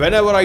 Whenever I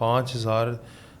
5000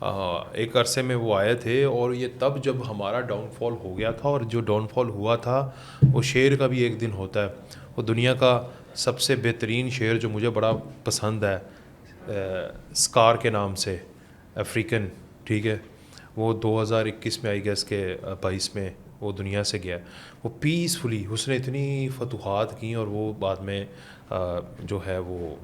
ایک عرصے میں وہ آئے تھے, اور یہ تب جب ہمارا ڈاؤن فال ہو گیا تھا, اور جو ڈاؤن فال ہوا تھا وہ شعر کا بھی ایک دن ہوتا ہے. وہ دنیا کا سب سے بہترین شعر جو مجھے بڑا پسند ہے, اسکار کے نام سے, افریقن, ٹھیک ہے, وہ 2021 میں آئی گیس کے 22 میں وہ دنیا سے گیا. وہ پیسفلی, اس نے اتنی فتوحات کی, اور وہ بعد میں جو ہے وہ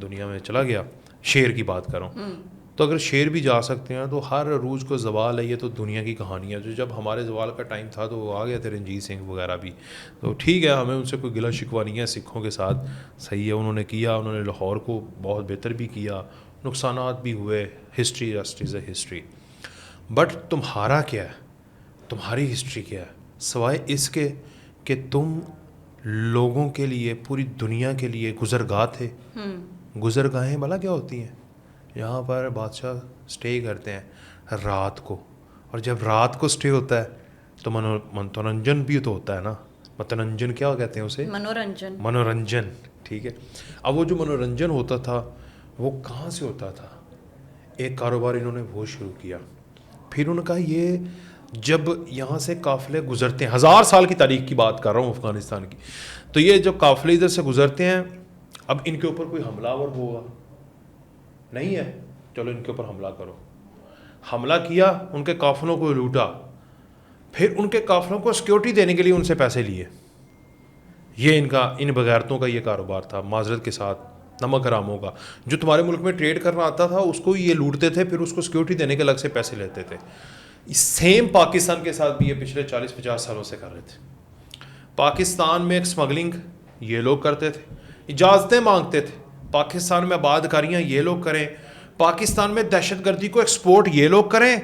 دنیا میں چلا گیا. شعر کی بات کر رہا ہوں. تو اگر شعر بھی جا سکتے ہیں تو ہر عروج کو زوال ہے, یہ تو دنیا کی کہانی ہے. جو جب ہمارے زوال کا ٹائم تھا تو وہ آ گئے تھے رنجیت سنگھ وغیرہ بھی, تو ٹھیک ہے, ہمیں ان سے کوئی گلا شکوہ نہیں ہے سکھوں کے ساتھ, صحیح ہے, انہوں نے کیا, انہوں نے لاہور کو بہت بہتر بھی کیا, نقصانات بھی ہوئے, history just is a history. But تمہارا کیا ہے, تمہاری ہسٹری کیا ہے, سوائے اس کے کہ تم لوگوں کے لیے, پوری دنیا کے لیے گزرگاہ تھے. گزرگاہیں بھلا کیا ہوتی ہیں؟ یہاں پر بادشاہ سٹے کرتے ہیں رات کو, اور جب رات کو سٹے ہوتا ہے تو منورنجن بھی تو ہوتا ہے نا. متنجن کیا کہتے ہیں اسے؟ منورنجن, ٹھیک ہے. اب وہ جو منورنجن ہوتا تھا وہ کہاں سے ہوتا تھا؟ ایک کاروبار انہوں نے وہ شروع کیا. پھر انہوں نے کہا یہ جب یہاں سے قافلے گزرتے ہیں, 1000 سال کی تاریخ کی بات کر رہا ہوں افغانستان کی, تو یہ جب قافلے ادھر سے گزرتے ہیں, اب ان کے اوپر کوئی حملہ آور ہوگا نہیں ہے, چلو ان کے اوپر حملہ کرو. حملہ کیا, ان کے قافلوں کو لوٹا, پھر ان کے قافلوں کو سیکیورٹی دینے کے لیے ان سے پیسے لیے. یہ ان بغیرتوں کا یہ کاروبار تھا, معذرت کے ساتھ, نمک حراموں کا. جو تمہارے ملک میں ٹریڈ کرنا آتا تھا اس کو یہ لوٹتے تھے, پھر اس کو سیکیورٹی دینے کے الگ سے پیسے لیتے تھے. سیم پاکستان کے ساتھ بھی یہ پچھلے 40-50 سالوں سے کر رہے تھے. پاکستان میں اسمگلنگ یہ لوگ کرتے تھے, اجازتیں مانگتے تھے, پاکستان میں آباد کاریاں یہ لوگ کریں, پاکستان میں دہشت گردی کو ایکسپورٹ یہ لوگ کریں,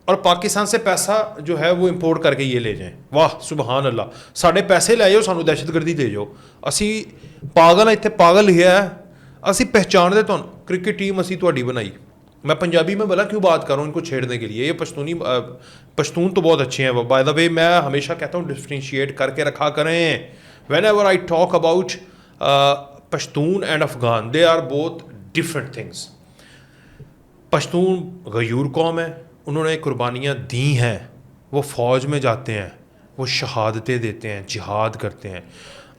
اور پاکستان سے پیسہ جو ہے وہ امپورٹ کر کے یہ لے جائیں. واہ سبحان اللہ, ساڈے پیسے لے جاؤ, سانو دہشت گردی دے جاؤ. اسی پاگل ہیں, اتنے پاگل ہی ہے, اسی پہچان دے تھانوں, کرکٹ ٹیم اسی تہاڈی بنائی. میں پنجابی میں بلا کیوں بات کر رہا ہوں ان کو چھیڑنے کے لیے, یہ پشتون تو بہت اچھے ہیں. بائی دا وے میں ہمیشہ کہتا ہوں ڈفرینشیٹ کر کے رکھا کریں. Whenever I talk about Pashtun and Afghan, they are both different things. Pashtun غیور قوم ہے, انہوں نے قربانیاں دی ہیں, وہ فوج میں جاتے ہیں, وہ شہادتیں دیتے ہیں, جہاد کرتے ہیں.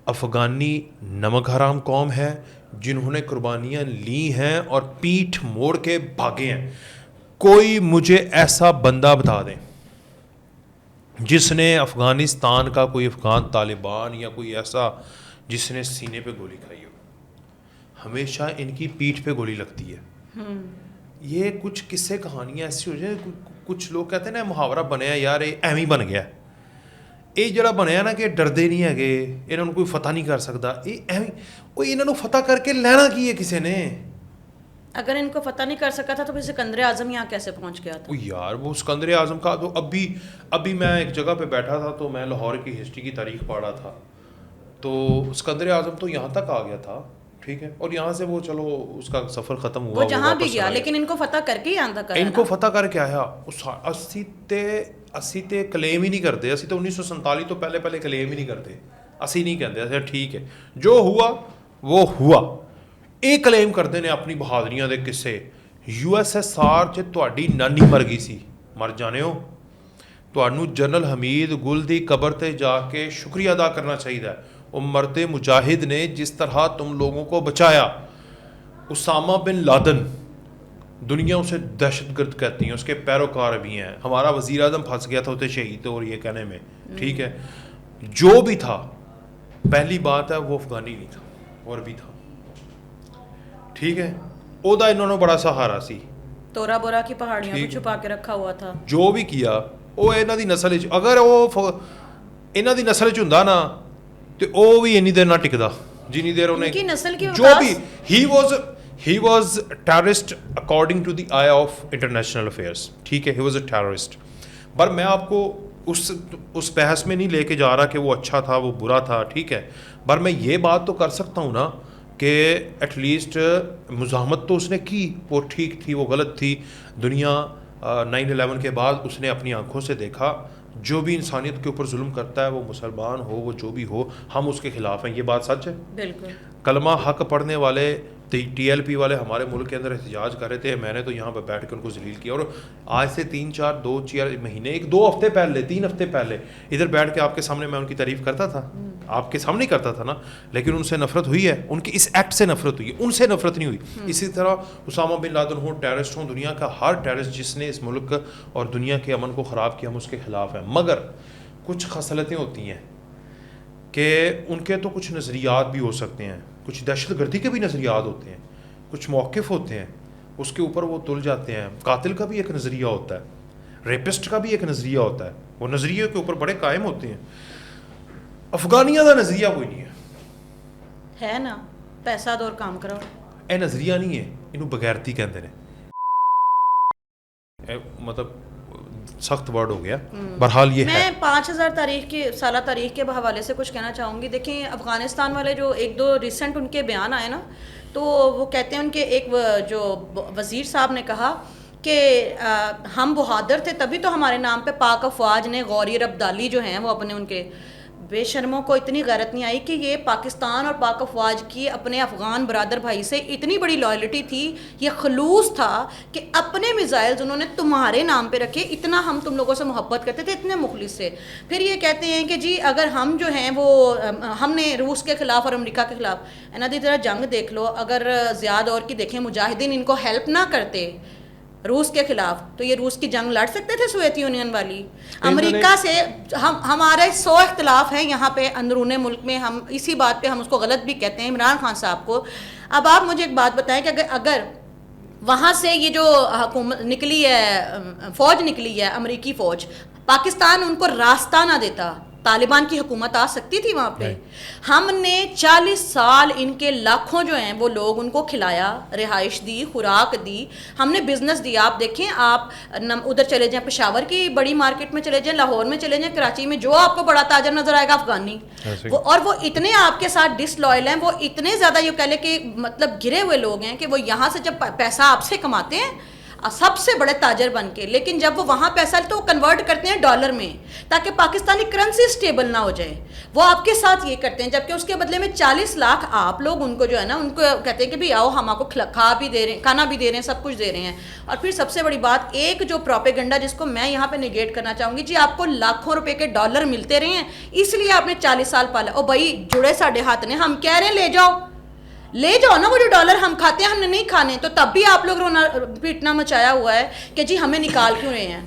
افغانی نمک حرام قوم ہے جنہوں نے قربانیاں لی ہیں اور پیٹھ موڑ کے بھاگے ہیں. کوئی مجھے ایسا بندہ بتا دیں جس نے افغانستان کا, کوئی افغان طالبان یا کوئی ایسا جس نے سینے پہ گولی کھائی ہو. ہمیشہ ان کی پیٹھ پہ گولی لگتی ہے. یہ کچھ قصے کہانیاں ایسی ہو جائیں, کچھ لوگ کہتے ہیں نا محاورہ بنیا یار, یہ ایویں بن گیا. یہ جڑا بنیا نا کہ ڈردے نہیں ہے, انہوں نے کوئی فتح نہیں کر سکتا, یہ ایویں, وہ انہوں نے فتح کر کے لینا کی ہے کسی نے. اگر ان کو فتح نہیں کر سکا تھا تو پھر سکندر اعظم یہاں کیسے پہنچ گیا تھا؟ یار وہ سکندر اعظم کا تو ابھی میں ایک جگہ پہ بیٹھا تھا تو میں لاہور کی ہسٹری کی تاریخ پڑھ رہا تھا, تو سکندر اعظم تو یہاں تک آ گیا تھا, ٹھیک ہے, اور یہاں سے وہ چلو اس کا سفر ختم ہوا, وہ جہاں بھی گیا, لیکن ان کو فتح کر کے یہاں تک آیا. ان کو فتح کر کے آیا. 80 تے کلیم ہی نہیں کرتے, اسی تو 1947 تو پہلے کلیم ہی نہیں کرتے, اسی نہیں کہتے ایسے, ٹھیک ہے, جو ہوا وہ ہوا. یہ کلیم کرتے نے اپنی بہادریاں دے قصے. USSR چ تہاڈی نانی مر گئی سی, مر جانے ہو, تہانوں جنرل حمید گل دی قبر تے جا کے شکریہ ادا کرنا چاہیے. وہ مرد مجاہد نے جس طرح تم لوگوں کو بچایا. اسامہ بن لادن, دنیا اسے دہشت گرد کہتی ہیں, اس کے پیروکار بھی ہیں. ہمارا وزیر اعظم پھنس گیا تھا اسے شہید اور یہ کہنے میں, ٹھیک ہے. جو بھی تھا, پہلی بات ہے وہ افغانی نہیں تھا, اور بھی تھا, ٹھیک ہے. اودا انہوں نے بڑا سہارا سی, تورا بورا کی پہاڑیوں کو چھپا کے رکھا ہوا تھا. جو بھی کیا وہ انہاں دی نسل وچ, اگر وہ انہاں دی نسل وچ ہوندا نا تو وہ بھی اینی دیر نہ ٹکدا جنی دیر انہیں کی نسل کی جو بھی. he was terrorist according to the eye of international affairs, ٹھیک ہے, he was a terrorist. پر میں آپ کو اس بحث میں نہیں لے کے جا رہا کہ وہ اچھا تھا وہ برا تھا, ٹھیک ہے, پر میں یہ بات تو کر سکتا ہوں نا کہ ایٹ لیسٹ مزاحمت تو اس نے کی, وہ ٹھیک تھی وہ غلط تھی. دنیا 9/11 کے بعد اس نے اپنی آنکھوں سے دیکھا جو بھی انسانیت کے اوپر ظلم کرتا ہے, وہ مسلمان ہو وہ جو بھی ہو, ہم اس کے خلاف ہیں. یہ بات سچ ہے, بالکل. کلمہ حق پڑھنے والے ٹی ایل پی والے ہمارے ملک کے اندر احتجاج کر رہے تھے, میں نے تو یہاں پہ بیٹھ کے ان کو ذلیل کیا, اور آج سے 2-4 مہینے 2 ہفتے پہلے 3 ہفتے پہلے ادھر بیٹھ کے آپ کے سامنے میں ان کی تعریف کرتا تھا, آپ کے سامنے کرتا تھا نا, لیکن ان سے نفرت ہوئی ہے, ان کی اس ایکٹ سے نفرت ہوئی ہے, ان سے نفرت نہیں ہوئی. اسی طرح اسامہ بن لادن ہوں, ٹیررسٹ ہوں, دنیا کا ہر ٹیررسٹ جس نے اس ملک اور دنیا کے امن کو خراب کیا ہم اس کے خلاف ہیں, مگر کچھ خصلتیں ہوتی ہیں کہ ان کے تو کچھ نظریات بھی ہو سکتے ہیں, کچھ دہشت گردی کے بھی نظریات ہوتے ہیں, کچھ موقف ہوتے ہیں, اس کے اوپر وہ تل جاتے ہیں. قاتل کا بھی ایک نظریہ ہوتا ہے, ریپسٹ کا بھی ایک نظریہ ہوتا ہے, وہ نظریے کے اوپر بڑے قائم ہوتے ہیں. افغانیہ کا نظریہ کوئی نہیں ہے نا, پیسہ دور کام کرو, اے نظریہ نہیں ہے, انہوں بغیرتی کہتے ہیں, مطلب سخت ورڈ ہو گیا. بہرحال یہ ہے. میں 5000 سالہ تاریخ کے حوالے سے کچھ کہنا چاہوں گی. دیکھیں افغانستان والے جو 1-2 ریسنٹ ان کے بیان آئے نا, تو وہ کہتے ہیں ان کے ایک جو وزیر صاحب نے کہا کہ ہم بہادر تھے تبھی تو ہمارے نام پہ پاک افواج نے غوری ربدالی جو ہیں وہ اپنے ان کے بے شرموں کو اتنی غیرت نہیں آئی کہ یہ پاکستان اور پاک افواج کی اپنے افغان برادر بھائی سے اتنی بڑی لائلٹی تھی, یہ خلوص تھا کہ اپنے میزائلز انہوں نے تمہارے نام پہ رکھے, اتنا ہم تم لوگوں سے محبت کرتے تھے, اتنے مخلص سے. پھر یہ کہتے ہیں کہ جی اگر ہم جو ہیں وہ ہم نے روس کے خلاف اور امریکہ کے خلاف انہی طرح جنگ دیکھ لو, اگر زیاد اور کی دیکھیں مجاہدین ان کو ہیلپ نہ کرتے روس کے خلاف تو یہ روس کی جنگ لڑ سکتے تھے سوویت یونین والی. امریکہ سے ہمارے 100 اختلاف ہیں یہاں پہ اندرون ملک میں, ہم اسی بات پہ ہم اس کو غلط بھی کہتے ہیں عمران خان صاحب کو. اب آپ مجھے ایک بات بتائیں کہ اگر وہاں سے یہ جو حکومت نکلی ہے, فوج نکلی ہے امریکی فوج, پاکستان ان کو راستہ نہ دیتا, طالبان کی حکومت آ سکتی تھی وہاں پہ. ہم نے 40 سال ان کے لاکھوں جو ہیں وہ لوگ ان کو کھلایا, رہائش دی, خوراک دی, ہم نے بزنس دیا. آپ دیکھیں, آپ ادھر چلے جائیں پشاور کی بڑی مارکیٹ میں چلے جائیں, لاہور میں چلے جائیں, کراچی میں, جو آپ کو بڑا تاجر نظر آئے گا افغانی, اور وہ اتنے آپ کے ساتھ ڈس لوئل ہیں, وہ اتنے زیادہ یہ کہہ لیں کہ مطلب گرے ہوئے لوگ ہیں کہ وہ یہاں سے جب پیسہ آپ سے کماتے ہیں سب سے بڑے تاجر بن کے, لیکن جب وہ وہاں پیسہ تو کنورٹ کرتے ہیں ڈالر میں تاکہ پاکستانی کرنسی سٹیبل نہ ہو جائے, وہ آپ کے ساتھ یہ کرتے ہیں, جبکہ اس کے بدلے میں 40 لاکھ آپ لوگ ان کو جو ہے نا ان کو کہتے ہیں کہ بھئی آؤ ہم آپ کو کھا بھی دے رہے ہیں, کھانا بھی دے رہے ہیں, سب کچھ دے رہے ہیں. اور پھر سب سے بڑی بات, ایک جو پروپیگنڈا جس کو میں یہاں پہ نگیٹ کرنا چاہوں گی, جی آپ کو لاکھوں روپے کے ڈالر ملتے رہے ہیں اس لیے آپ نے 40 سال پالا. او بھائی جڑے ساڈے ہاتھ نے, ہم کہہ رہے ہیں لے جاؤ نا وہ جو ڈالر ہم کھاتے ہیں, ہم نے نہیں کھانے, تو تب بھی آپ لوگ رونا پیٹنا مچایا ہوا ہے کہ جی ہمیں نکال کیوں رہے ہیں.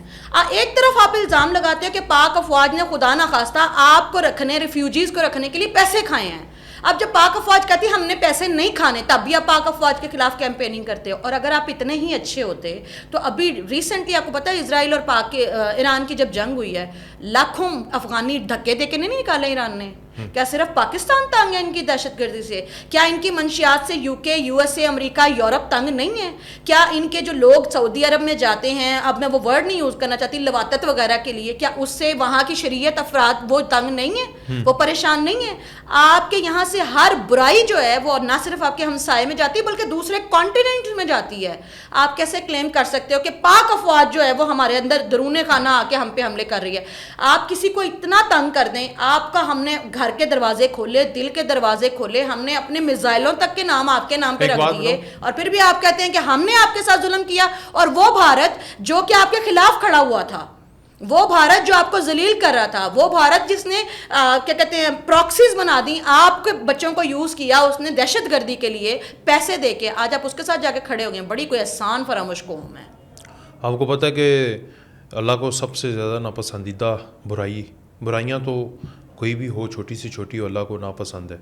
ایک طرف آپ الزام لگاتے ہو کہ پاک افواج نے خدا نخواستہ آپ کو رکھنے, ریفیوجیز کو رکھنے کے لیے پیسے کھائے ہیں. اب جب پاک افواج کہتی ہم نے پیسے نہیں کھانے, تب بھی آپ پاک افواج کے خلاف کیمپیننگ کرتے ہو. اور اگر آپ اتنے ہی اچھے ہوتے تو ابھی ریسنٹلی آپ کو پتہ ہے اسرائیل اور ایران کی جب جنگ ہوئی ہے, لاکھوں افغانی دھکے دے کے نہیں نکالے ایران نے. کیا صرف پاکستان تنگ ہے ان کی دہشت گردی سے؟ کیا ان کی منشیات سے UK, USA, امریکہ, یورپ تنگ نہیں ہے؟ کیا ان کے جو لوگ سعودی عرب میں جاتے ہیں, اب میں وہ ورڈ نہیں یوز کرنا چاہتی, لواطت وغیرہ کے لیے, کیا اس سے وہاں کی شریعت افراد وہ تنگ نہیں ہیں, وہ پریشان نہیں ہیں؟ آپ کے یہاں سے ہر برائی جو ہے وہ نہ صرف آپ کے ہمسائے میں جاتی ہے بلکہ دوسرے کانٹیننٹ میں جاتی ہے. آپ کیسے کلیم کر سکتے ہو کہ پاک افواج جو ہے وہ ہمارے اندر درون خانہ آ کے ہم پہ حملے کر رہی ہے؟ آپ کسی کو اتنا تنگ کر دیں, آپ کا ہم نے گھر کے دروازے کھولے, دل کے دروازے کھولے, ہم نے اپنے میزائلوں تک کے نام آپ کے نام پہ رکھ دیے, اور پھر بھی آپ کہتے ہیں کہ ہم نے آپ کے ساتھ ظلم کیا. اور وہ بھارت جو کہ آپ کے خلاف کھڑا ہوا تھا, وہ بھارت جو آپ کو ذلیل کر رہا تھا, وہ بھارت جس نے کیا کہتے ہیں پراکسیز بنا دی, آپ کے بچوں کو یوز کیا اس نے دہشت گردی کے لیے پیسے دے کے, آج آپ اس کے ساتھ جا کے کھڑے ہو گئے. بڑی کوئی احسان فراموش قوم ہے. آپ کو پتہ ہے کہ اللہ کو سب سے زیادہ ناپسندیدہ برائیاں تو کوئی بھی ہو, چھوٹی سے چھوٹی ہو, اللہ کو ناپسند ہے,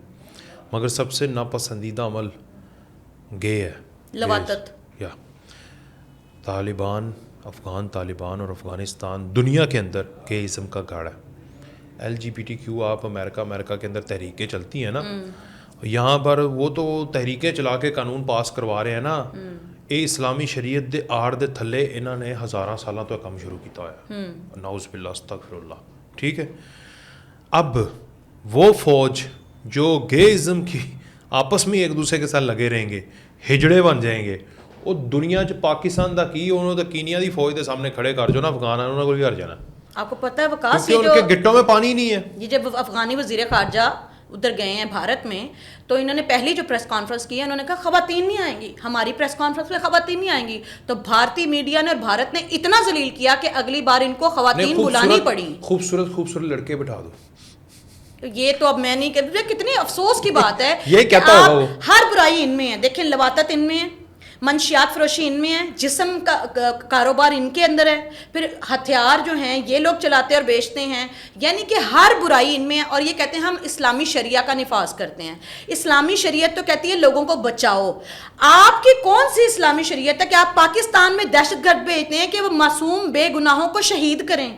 مگر سب سے ناپسندیدہ عمل گے ہے, لواطت. یا طالبان, افغان طالبان اور افغانستان دنیا کے اندر گے ازم کا گاڑا ہے. LGBTQ, آپ امریکہ کے اندر تحریکیں چلتی ہیں نا, یہاں پر وہ تو تحریکیں چلا کے قانون پاس کروا رہے ہیں نا, اے اسلامی شریعت دے آڑ دے تھلے انہوں نے 1000 سالاں تو کم شروع کیتا ہے, نعوذ باللہ استغفر اللہ. ٹھیک ہے, اب وہ فوج جو گے ازم کی آپس میں ایک دوسرے کے ساتھ لگے رہیں گے, ہجڑے بن جائیں گے, وہ دنیا چ پاکستان دا کی انہوں نے کینیا دی فوج دے سامنے کھڑے کر جو نا افغان انہوں نے کوئی کر جانا. آپ کو پتہ ہے وکاس, ان کے گٹوں میں پانی نہیں ہے. یہ جب افغانی وزیر خارجہ ادھر گئے ہیں بھارت میں, تو انہوں نے پہلی جو پریس کانفرنس کی ہے انہوں نے کہا خواتین نہیں آئیں گی, ہماری پریس کانفرنس میں خواتین نہیں آئیں گی. تو بھارتی میڈیا نے اور بھارت نے اتنا ذلیل کیا کہ اگلی بار ان کو خواتین بلانی پڑی. خوبصورت لڑکے بٹھا دو. یہ تو اب میں نہیں کہتی, کتنی افسوس کی بات ہے. یہ کہتا ہوگا وہ. ہر برائی ان میں ہے. دیکھیں لواطت ان میں ہے, منشیات فروشی ان میں ہے, جسم کا کاروبار ان کے اندر ہے, پھر ہتھیار جو ہیں یہ لوگ چلاتے اور بیچتے ہیں, یعنی کہ ہر برائی ان میں ہے. اور یہ کہتے ہیں ہم اسلامی شریعہ کا نفاذ کرتے ہیں. اسلامی شریعت تو کہتی ہے لوگوں کو بچاؤ. آپ کی کون سی اسلامی شریعت ہے کہ آپ پاکستان میں دہشت گرد بھیجتے ہیں کہ وہ معصوم بے گناہوں کو شہید کریں,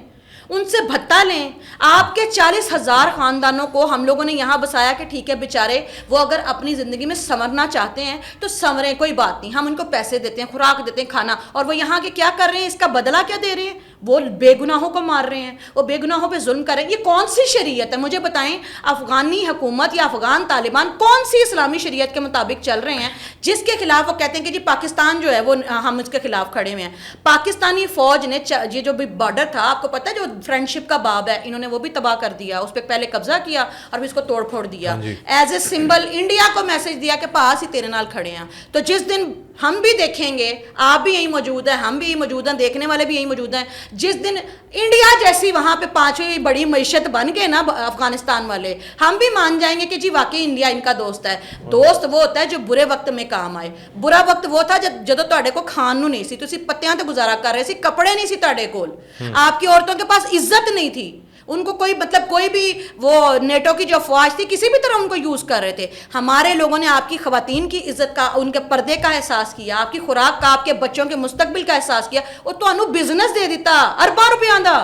ان سے بھتہ لیں. آپ کے 40,000 خاندانوں کو ہم لوگوں نے یہاں بسایا کہ ٹھیک ہے بیچارے وہ اگر اپنی زندگی میں سنورنا چاہتے ہیں تو سنوریں, کوئی بات نہیں, ہم ان کو پیسے دیتے ہیں, خوراک دیتے ہیں, کھانا, اور وہ یہاں کے کیا کر رہے ہیں, اس کا بدلہ کیا دے رہے ہیں, وہ بے گناہوں کو مار رہے ہیں, وہ بے گناہوں پہ ظلم کر رہے ہیں. یہ کون سی شریعت ہے مجھے بتائیں. افغانی حکومت یا افغان طالبان کون سی اسلامی شریعت کے مطابق چل رہے ہیں جس کے خلاف وہ کہتے ہیں کہ جی پاکستان جو ہے وہ ہم اس کے خلاف کھڑے ہوئے ہیں. پاکستانی فوج نے یہ جو بھی بارڈر تھا, آپ کو پتہ ہے جو فرینڈ شپ کا باب ہے, انہوں نے وہ بھی تباہ کر دیا, اس پہ پہلے قبضہ کیا اور پھر اس کو توڑ پھوڑ دیا. ایز اے سمبل انڈیا کو میسج دیا کہ پاس ہی تیرے نال کھڑے ہیں. تو جس دن ہم بھی دیکھیں گے, آپ بھی یہیں موجود ہیں, ہم بھی یہیں موجود ہیں, دیکھنے والے بھی یہیں موجود ہیں, جس دن انڈیا جیسی وہاں پہ 5ویں بڑی معیشت بن گئے نا افغانستان والے, ہم بھی مان جائیں گے کہ جی واقعی انڈیا ان کا دوست ہے. دوست وہ ہوتا ہے جو برے وقت میں کام آئے. برا وقت وہ تھا جدو تہاڈے کو کھان نو نہیں سی, تسی پتیاں تے گزارا کر رہے سی, کپڑے نہیں سی تہاڈے کول, آپ کی عورتوں کے پاس عزت نہیں تھی, ان کو کوئی مطلب کوئی بھی وہ نیٹو کی جو افواج تھی کسی بھی طرح ان کو یوز کر رہے تھے. ہمارے لوگوں نے آپ کی خواتین کی عزت کا, ان کے پردے کا احساس کیا, آپ کی خوراک کا, آپ کے بچوں کے مستقبل کا احساس کیا, اور تو بزنس دے دیتا ارباں روپیاں دا.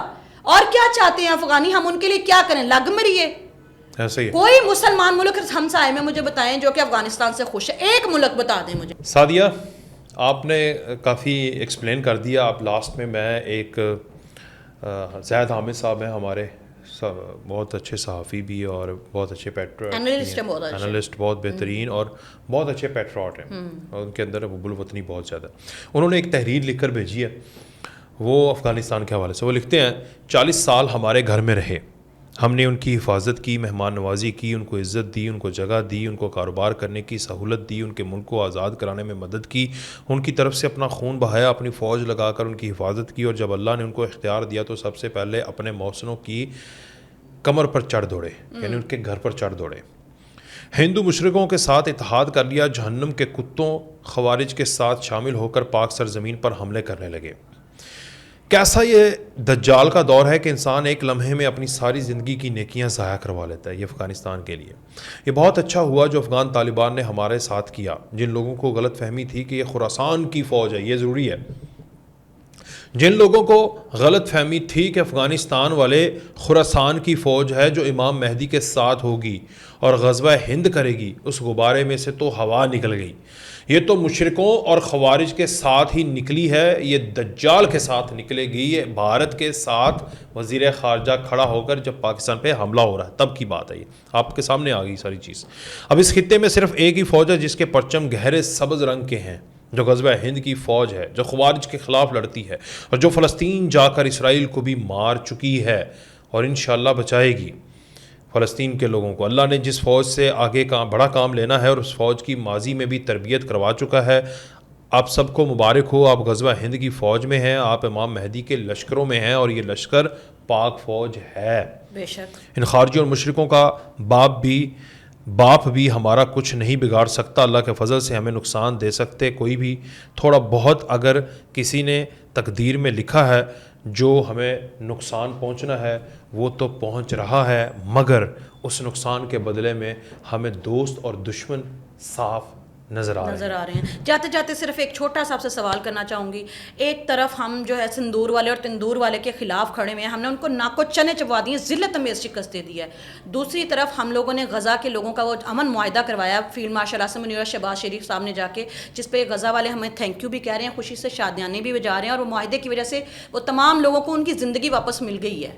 اور کیا چاہتے ہیں افغانی, ہم ان کے لیے کیا کریں, لگ مریے. کوئی مسلمان ملک ہمسائے میں مجھے بتائیں جو کہ افغانستان سے خوش ہے, ایک ملک بتا دیں مجھے. سعدیہ آپ نے کافی ایکسپلین کر دیا. آپ لاسٹ میں ایک زید حامد صاحب ہیں ہمارے, بہت اچھے صحافی بھی اور بہت اچھے انالسٹ, بہت بہترین اور بہت اچھے پیٹریوٹ ہیں, اور ان کے اندر حب الوطنی بہت زیادہ. انہوں نے ایک تحریر لکھ کر بھیجی ہے وہ افغانستان کے حوالے سے. وہ لکھتے ہیں 40 سال ہمارے گھر میں رہے, ہم نے ان کی حفاظت کی, مہمان نوازی کی, ان کو عزت دی, ان کو جگہ دی, ان کو کاروبار کرنے کی سہولت دی, ان کے ملک کو آزاد کرانے میں مدد کی, ان کی طرف سے اپنا خون بہایا, اپنی فوج لگا کر ان کی حفاظت کی, اور جب اللہ نے ان کو اختیار دیا تو سب سے پہلے اپنے محسنوں کی کمر پر چڑھ دوڑے, یعنی ان کے گھر پر چڑھ دوڑے. ہندو مشرکوں کے ساتھ اتحاد کر لیا, جہنم کے کتوں خوارج کے ساتھ شامل ہو کر پاک سرزمین پر حملے کرنے لگے. کیسا یہ دجال کا دور ہے کہ انسان ایک لمحے میں اپنی ساری زندگی کی نیکیاں ضائع کروا لیتا ہے. یہ افغانستان کے لیے یہ بہت اچھا ہوا جو افغان طالبان نے ہمارے ساتھ کیا. جن لوگوں کو غلط فہمی تھی کہ یہ خراسان کی فوج ہے, یہ ضروری ہے, جن لوگوں کو غلط فہمی تھی کہ افغانستان والے خراسان کی فوج ہے جو امام مہدی کے ساتھ ہوگی اور غزوہ ہند کرے گی, اس غبارے میں سے تو ہوا نکل گئی. یہ تو مشرکوں اور خوارج کے ساتھ ہی نکلی ہے, یہ دجال کے ساتھ نکلے گی. یہ بھارت کے ساتھ وزیر خارجہ کھڑا ہو کر جب پاکستان پہ حملہ ہو رہا ہے تب کی بات ہے, یہ آپ کے سامنے آ گئی ساری چیز. اب اس خطے میں صرف ایک ہی فوج ہے جس کے پرچم گہرے سبز رنگ کے ہیں, جو غزوہ ہند کی فوج ہے, جو خوارج کے خلاف لڑتی ہے اور جو فلسطین جا کر اسرائیل کو بھی مار چکی ہے اور انشاءاللہ بچائے گی فلسطین کے لوگوں کو. اللہ نے جس فوج سے آگے بڑا کام لینا ہے اور اس فوج کی ماضی میں بھی تربیت کروا چکا ہے, آپ سب کو مبارک ہو. آپ غزوہ ہند کی فوج میں ہیں, آپ امام مہدی کے لشکروں میں ہیں, اور یہ لشکر پاک فوج ہے. بے شک ان خارجی اور مشرکوں کا باپ بھی ہمارا کچھ نہیں بگاڑ سکتا. اللہ کے فضل سے ہمیں نقصان دے سکتے کوئی بھی تھوڑا بہت, اگر کسی نے تقدیر میں لکھا ہے جو ہمیں نقصان پہنچنا ہے وہ تو پہنچ رہا ہے, مگر اس نقصان کے بدلے میں ہمیں دوست اور دشمن صاف نظر آ رہے ہیں. جاتے جاتے صرف ایک چھوٹا سا آپ سے سوال کرنا چاہوں گی. ایک طرف ہم جو ہے سندور والے اور تندور والے کے خلاف کھڑے ہوئے ہیں, ہم نے ان کو ناکو چنے چبا دیے, ذلت امیز شکست دے دی ہے. دوسری طرف ہم لوگوں نے غزہ کے لوگوں کا وہ امن معاہدہ کروایا فیلڈ مارشل اعظم منیر شہباز شریف صاحب نے جا کے, جس پہ غزہ والے ہمیں تھینک یو بھی کہہ رہے ہیں, خوشی سے شادیانے بھی بجا رہے ہیں, اور وہ معاہدے کی وجہ سے وہ تمام لوگوں کو ان کی زندگی واپس مل گئی ہے.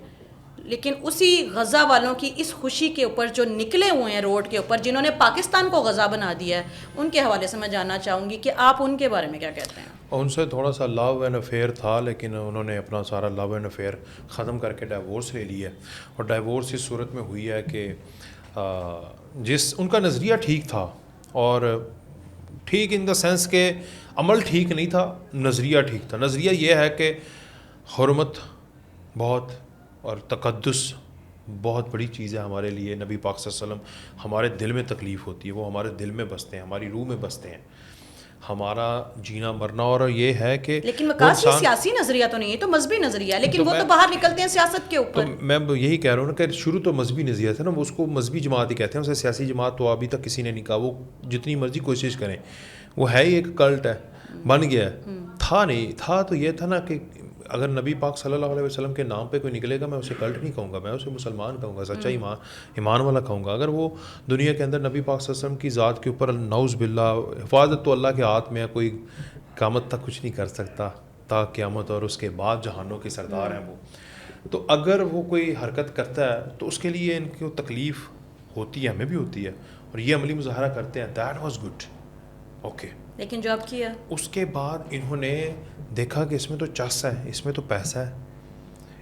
لیکن اسی غزہ والوں کی اس خوشی کے اوپر جو نکلے ہوئے ہیں روڈ کے اوپر, جنہوں نے پاکستان کو غزہ بنا دیا ہے, ان کے حوالے سے میں جاننا چاہوں گی کہ آپ ان کے بارے میں کیا کہتے ہیں. ان سے تھوڑا سا لو اینڈ افیئر تھا, لیکن انہوں نے اپنا سارا لو اینڈ افیئر ختم کر کے ڈائیورس لے لی ہے, اور ڈائیورس اس صورت میں ہوئی ہے کہ جس ان کا نظریہ ٹھیک تھا، اور ٹھیک ان دا سینس کہ عمل ٹھیک نہیں تھا، نظریہ ٹھیک تھا. نظریہ یہ ہے کہ حرمت بہت اور تقدس بہت بڑی چیز ہے ہمارے لیے. نبی پاک صلی اللہ علیہ وسلم ہمارے دل میں تکلیف ہوتی ہے، وہ ہمارے دل میں بستے ہیں، ہماری روح میں بستے ہیں، ہمارا جینا مرنا. اور یہ ہے کہ لیکن وقاص یہ سیاسی نظریہ تو نہیں ہے، تو مذہبی نظریہ ہے، لیکن وہ تو باہر نکلتے ہیں سیاست کے اوپر. تو میں یہی کہہ رہا ہوں نا کہ شروع تو مذہبی نظریہ تھا نا، اس کو مذہبی جماعت ہی کہتے ہیں، اسے سیاسی جماعت تو ابھی تک کسی نے نہیں کہا. وہ جتنی مرضی کوشش کریں، وہ ہے ہی ایک کلٹ ہے، بن گیا ہے. تھا نہیں، تھا تو یہ تھا نا کہ اگر نبی پاک صلی اللہ علیہ وسلم کے نام پہ کوئی نکلے گا، میں اسے کلٹ نہیں کہوں گا، میں اسے مسلمان کہوں گا، سچا ایمان والا کہوں گا. اگر وہ دنیا کے اندر نبی پاک صلی اللہ علیہ وسلم کی ذات کے اوپر نعوذ باللہ، حفاظت تو اللہ کے ہاتھ میں ہے، کوئی قیامت تک کچھ نہیں کر سکتا تا قیامت، اور اس کے بعد جہانوں کے سردار ہیں وہ. تو اگر وہ کوئی حرکت کرتا ہے تو اس کے لیے ان کو تکلیف ہوتی ہے، ہمیں بھی ہوتی ہے، اور یہ عملی مظاہرہ کرتے ہیں. That was good, okay. لیکن جو اب کیا اس کے بعد انہوں نے دیکھا کہ اس میں تو چس ہے، اس میں تو پیسہ ہے،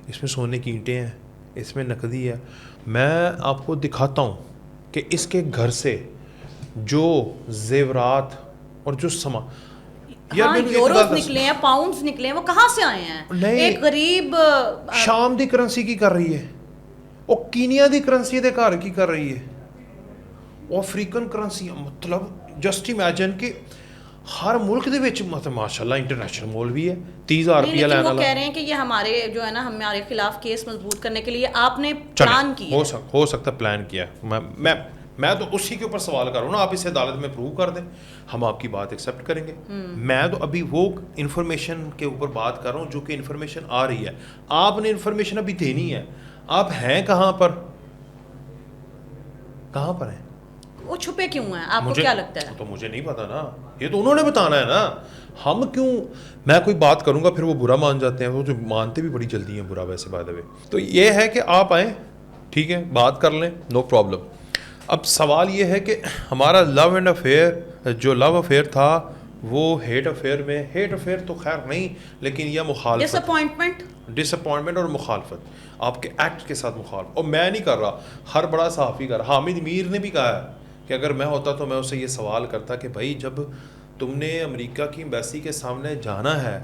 اس میں سونے کی اینٹیں ہیں، اس میں نقدی ہے. میں آپ کو دکھاتا ہوں کہ اس کے گھر سے جو زیورات اور جو یوروز نکلے ہیں، پاؤنڈز نکلے ہیں، وہ کہاں سے آئے ہیں؟ ایک غریب شام دی کرنسی کی کر رہی ہے، وہ کینیا دی کرنسی دے گھر کی کر رہی ہے، وہ افریقن کرنسی. مطلب جسٹ امیجن کہ ہر ملک دے وچ مطلب ماشاءاللہ انٹرنیشنل مول بھی ہے. 30,000 روپیہ لینا. وہ کہہ رہے ہیں کہ یہ ہمارے جو ہے نا ہمارے خلاف کیس مضبوط کرنے کے لیے آپ نے پلان کیا. ہو سکتا پلان کیا. میں تو اسی کے اوپر سوال کر رہا ہوں نا، آپ اسے عدالت میں پروو کر دیں، ہم آپ کی بات ایکسیپٹ کریں گے. میں تو ابھی وہ انفارمیشن کے اوپر بات کر رہا ہوں جو کہ انفارمیشن آ رہی ہے. آپ نے انفارمیشن ابھی دینی ہے. آپ ہیں کہاں پر ہیں؟ وہ چھپے کیوں ہیں؟ آپ کو کیا لگتا ہے؟ تو مجھے نہیں پتا نا، یہ تو انہوں نے بتانا ہے نا. ہم کیوں، میں کوئی بات کروں گا پھر وہ برا مان جاتے ہیں، وہ جو مانتے بھی بڑی جلدی ہیں برا ویسے بات ہے. تو یہ ہے کہ آپ آئیں، ٹھیک ہے، بات کر لیں، نو پرابلم. اب سوال یہ ہے کہ ہمارا لو اینڈ افیئر، جو لو افیئر تھا وہ ہیٹ افیئر تو خیر نہیں، لیکن یہ مخالفت، ڈس اپوائنٹمنٹ اور مخالفت، آپ کے ایکٹ کے ساتھ مخالفت. اور میں نہیں کر رہا، ہر بڑا صحافی کر رہا. حامد میر نے بھی کہا ہے کہ اگر میں ہوتا تو میں اسے یہ سوال کرتا کہ بھائی جب تم نے امریکہ کی ایمبیسی کے سامنے جانا ہے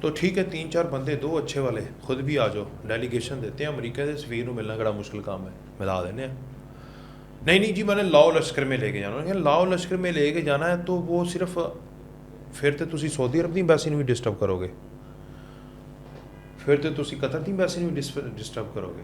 تو ٹھیک ہے 3-4 بندے دو اچھے والے خود بھی آ جاؤ، ڈیلیگیشن دیتے ہیں. امریکہ سے سفیر کو ملنا بڑا مشکل کام ہے، ملا دینے ہیں. نہیں جی میں نے لاؤ لشکر میں لے کے جانا. لاؤ لشکر میں لے کے جانا ہے تو وہ صرف پھر تو تسی سعودی عرب دی ایمبیسی نے بھی ڈسٹرب کرو گے، پھر تو تسی قطر دی ایمبیسی نے بھی ڈسٹرب کرو گے،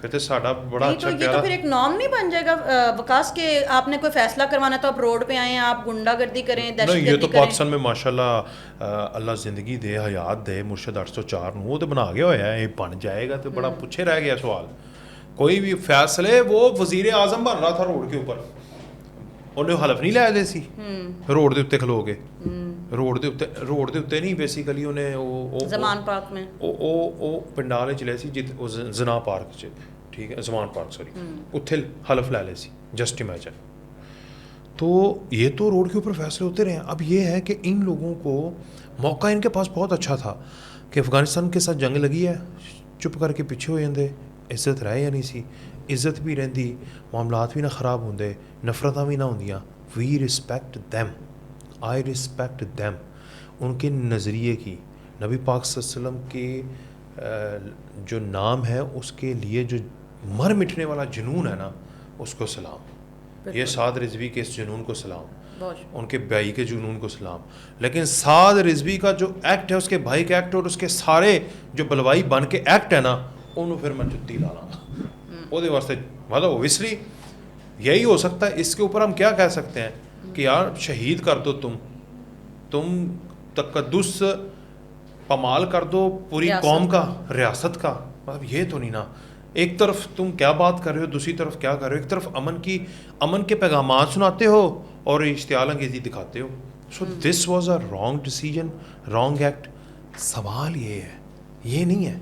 پھر تو ساڈا بڑا اچھا پیارا. یہ تو پھر ایک نام نہیں بن جائے گا وکاس کہ آپ نے کوئی فیصلہ کروانا تو آپ روڈ پہ آئیں، آپ گنڈا گردی کریں، دہشت گردی کریں. یہ تو پاکستان میں ماشاءاللہ اللہ زندگی دے، حیات دے، مرشد 804 وہ تو بنا گیا ہوا ہے. یہ بن جائے گا تو بڑا پوچھے رہ گیا سوال. کوئی بھی فیصلے، وہ وزیر اعظم بن رہا تھا روڈ کے اوپر، انہیں حلف نہیں لے دے سی روڈ دے اتنے کھلو کے، روڈ دے اتنے نہیں، بیسیکلی انہیں زمان پارک میں وہ پنڈال چلے سی زنا پارک چ، ٹھیک ہے، زمان پارک سوری، اتنے حلف لے لے سی. Just imagine. تو یہ تو روڈ کے اوپر فیصلے ہوتے رہے ہیں. اب یہ ہے کہ ان لوگوں کو موقع ان کے پاس بہت اچھا تھا کہ افغانستان کے ساتھ جنگ لگی ہے، چپ کر کے پیچھے ہو جاندے، عزت رہ یا نہیں سی، عزت بھی رہندی، معاملات بھی نہ خراب ہوندے، نفرتاں بھی نہ ہوندیاں. وی respect them, I respect them. ان کے نظریے کی، نبی پاک صلی اللہ علیہ وسلم کے جو نام ہے اس کے لیے جو مر مٹنے والا جنون ہے نا، اس کو سلام. یہ سعد رضوی کے اس جنون کو سلام، ان کے بھائی کے جنون کو سلام. لیکن سعد رضوی کا جو ایکٹ ہے، اس کے بھائی کے ایکٹ اور اس کے سارے جو بلوائی بن کے ایکٹ ہے نا، انہوں پھر میں جتی لا لاں وہ دے واسطے. مطلب اوبیسلی یہی ہو سکتا ہے. اس کے اوپر ہم کیا کہہ سکتے ہیں کہ یار شہید کر دو، تم تقدس پامال کر دو پوری قوم کا، ریاست کا. مطلب یہ تو نہیں نا، ایک طرف تم کیا بات کر رہے ہو، دوسری طرف کیا کر رہے ہو. ایک طرف امن کے پیغامات سناتے ہو اور اشتعال انگیزی دکھاتے ہو. So this was a wrong decision, wrong act. سوال یہ ہے، یہ نہیں ہے،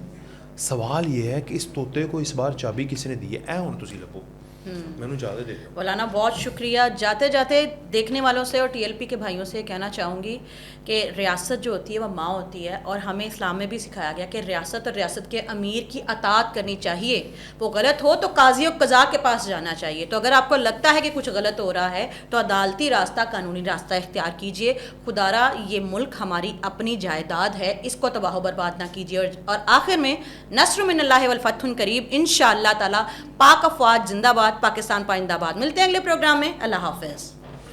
سوال یہ ہے کہ اس طوطے کو اس بار چابی کس نے دی ہے. اے ہن تسی لبو میں انہوں زیادہ دے دوں. مولانا بہت شکریہ. جاتے جاتے دیکھنے والوں سے اور ٹی ایل پی کے بھائیوں سے کہنا چاہوں گی کہ ریاست جو ہوتی ہے وہ ماں ہوتی ہے, اور ہمیں اسلام میں بھی سکھایا گیا کہ ریاست اور ریاست کے امیر کی اطاعت کرنی چاہیے. وہ غلط ہو تو قاضی و قضاء کے پاس جانا چاہیے. تو اگر آپ کو لگتا ہے کہ کچھ غلط ہو رہا ہے تو عدالتی راستہ, قانونی راستہ اختیار کیجیے. خدارا یہ ملک ہماری اپنی جائیداد ہے, اس کو تباہ و برباد نہ کیجیے. اور آخر میں نصر من اللہ والفتح قریب انشاءاللہ تعالی. پاک افواج زندہ باد, پاکستان پائندہ باد. ملتے ہیں اگلے پروگرام میں. اللہ حافظ.